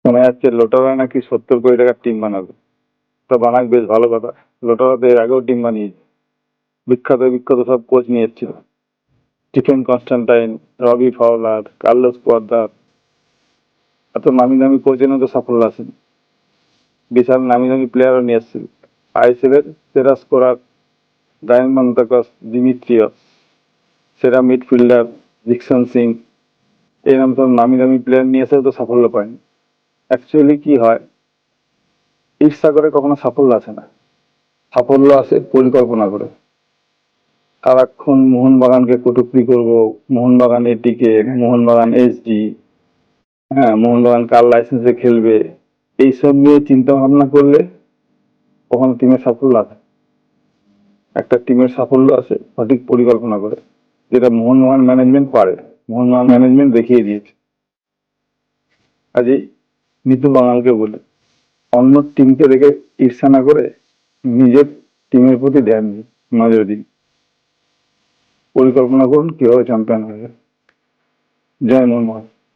শোনা যাচ্ছে লোটারা নাকি 70 কোটি টাকার টিম বানাবে। তা বানাক, বেশ ভালো কথা। লোটারা তো এর আগেও টিম বানিয়েছে, বিখ্যাত বিখ্যাত সব কোচ নিয়ে এসেছিল। Stephen Constantine, Robbie Fowler, Carlos Cuadrat, এত নামি দামি কোচ এনে তো সাফল্য আসেনি। বিশাল নামি দামি প্লেয়ারও নিয়ে এসেছিল। আইএসএল এর সেরা স্কোরার ডায়মন্ডাকস দিমিত্রিয়স, সেরা মিডফিল্ডার জিকসন সিং, এরকম সব নামি দামি প্লেয়ার নিয়ে এসেও তো সাফল্য পায়নি। অ্যাকচুয়ালি কি হয়, ঈর্ষা করে কখনো সাফল্য আসে না, সাফল্য আসে পরিকল্পনা করে। সারাক্ষণ মোহনবাগানকে কটূক্তি করবো, মোহনবাগান এটিকে, মোহনবাগান এসডি, হ্যাঁ মোহনবাগান কার লাইসেন্সে খেলবে, এইসব নিয়ে চিন্তা ভাবনা করলে কখনো টিমের সাফল্য আসে। একটা টিমের সাফল্য আসে সঠিক পরিকল্পনা করে, যেটা মোহনবাগান ম্যানেজমেন্ট পারে, মোহনবাগান ম্যানেজমেন্ট দেখিয়ে দিয়েছে। কাজেই নিতু বাঙালকে বলে, অন্য টিমকে দেখে ঈর্ষা না করে নিজের টিমের প্রতি ধ্যান দিন, নজর দিন, পরিকল্পনা করুন কিভাবে চ্যাম্পিয়ন হবে। জয় মোহনবাগান।